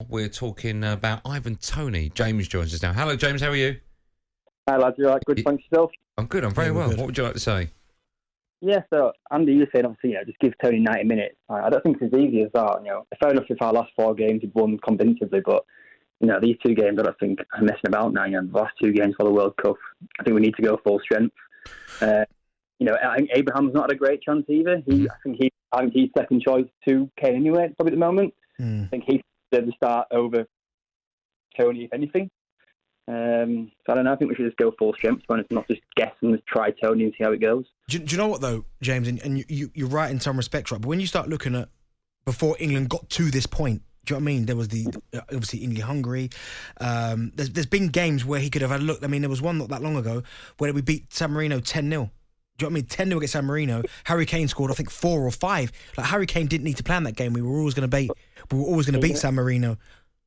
We're talking about Ivan Toney. James joins us now. Hello, James. How are you? Hi, lads. You all right? Good, thanks yourself. I'm good. I'm very well. Good. What would you like to say? Yeah, so Andy, you said obviously, just give Toney 90 minutes. I don't think it's as easy as that. Fair enough if our last 4 games he'd won convincingly, but these 2 games I don't think are messing about now. The last 2 games for the World Cup, I think we need to go full strength. I think Abraham's not had a great chance either. I think he's second choice to Kane anyway, probably at the moment. I think he's the start over Toney, if anything. So I don't know. I think we should just go full strength, and not just guess and just try Toney and see how it goes. Do you know what though, James? And you're right in some respects, right? But when you start looking at before England got to this point, do you know what I mean? There was the obviously India-Hungary. There's been games where he could have had a look. I mean, there was one not that long ago where we beat San Marino 10-0. Do you know what I mean? 10-0 against San Marino. Harry Kane scored, I think, 4 or 5. Like Harry Kane didn't need to plan that game. We were always going to beat San Marino.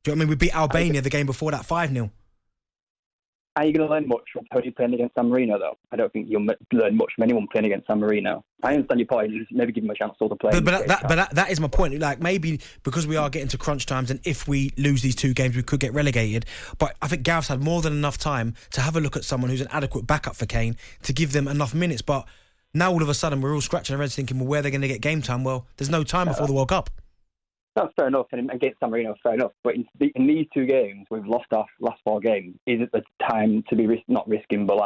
Do you know what I mean? We beat Albania the game before that 5-0. Are you going to learn much from Toney playing against San Marino, though? I don't think you'll learn much from anyone playing against San Marino. I understand your point. Just maybe give him a chance still to play. But that is my point. Like, maybe because we are getting to crunch times, and if we lose these 2 games, we could get relegated. But I think Gareth's had more than enough time to have a look at someone who's an adequate backup for Kane to give them enough minutes. But now all of a sudden we're all scratching our heads thinking, well, where are they going to get game time? Well, there's no time before the World Cup. That's fair enough, and against San Marino, fair enough. But in these 2 games, we've lost our last 4 games. Is it the time to be not risking, but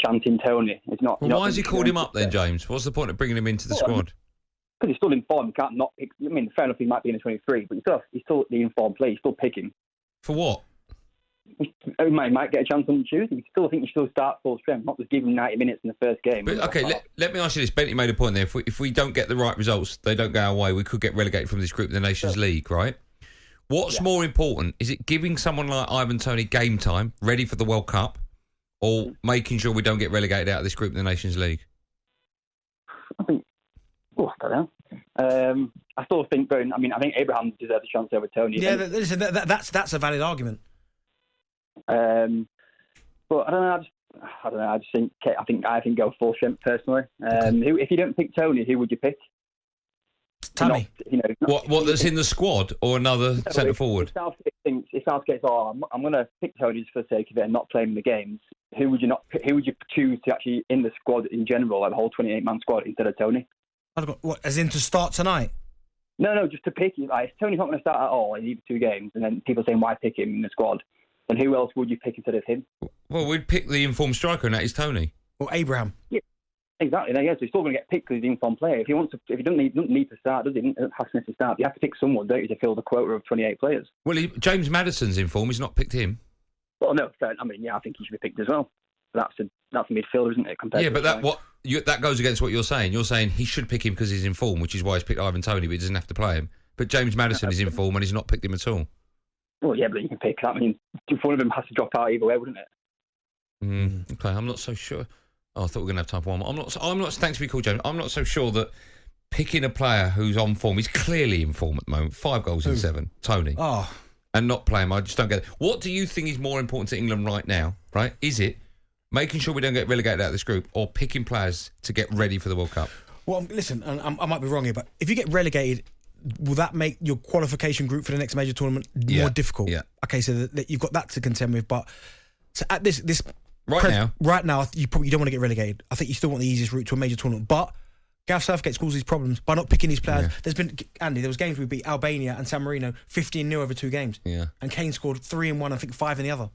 chanting Toney? It's not. Well, why has he called him up then, James? What's the point of bringing him into the squad? Because he's still in form. You can't not pick. I mean, fair enough, he might be in the 23, but he's still the informed player. You still pick him. For what? He might get a chance on Tuesday. You still start full strength, not just give him 90 minutes in the first game. But, okay, let me ask you this. Bentley made a point there. If we don't get the right results, they don't go our way, we could get relegated from this group in the Nations League, right? What's more important? Is it giving someone like Ivan Toney game time, ready for the World Cup, or making sure we don't get relegated out of this group in the Nations League? I don't know. I still think, I think Abraham deserves a chance over Toney. Yeah, listen, that's a valid argument. But I don't know. I think go full strength personally. If you don't pick Toney, who would you pick? Toney. What that's in the squad or another centre forward? If Southgate's, I'm going to pick Toney just for the sake of it and not play him in the games. Who would you choose to actually in the squad in general, like the whole 28-man squad instead of Toney? What, as in to start tonight? No, just to pick. If Toney's not going to start at all in either 2 games, and then people saying why pick him in the squad, then who else would you pick instead of him? Well, we'd pick the informed striker, and that is Toney. Or Abraham. Yeah, exactly. He's still going to get picked because he's an informed player. If he doesn't need to start, does he? He doesn't have to start. You have to pick someone, don't you, to fill the quota of 28 players. Well, James Maddison's in form. He's not picked him. Well, no, fair. I think he should be picked as well. That's a midfielder, isn't it? That goes against what you're saying. You're saying he should pick him because he's in form, which is why he's picked Ivan Toney, but he doesn't have to play him. But James Maddison is in form and he's not picked him at all. Well, yeah, but you can pick. That means one of them has to drop out either way, wouldn't it? Okay, I'm not so sure. Oh, I thought we were going to have time for one more. I'm not. Thanks for your call, James. I'm not so sure that picking a player who's on form, he's clearly in form at the moment. 5 goals in 7, Toney. Oh, and not play him. I just don't get it. What do you think is more important to England right now? Right? Is it making sure we don't get relegated out of this group, or picking players to get ready for the World Cup? Well, listen, I might be wrong here, but if you get relegated, will that make your qualification group for the next major tournament more difficult? Yeah. Okay, so that you've got that to contend with, but so at this now, you probably don't want to get relegated. I think you still want the easiest route to a major tournament, but Gareth Southgate's caused these problems by not picking these players. Yeah. There was games we beat Albania and San Marino 15-0 over 2 games. Yeah. And Kane scored 3 in one, I think 5 in the other.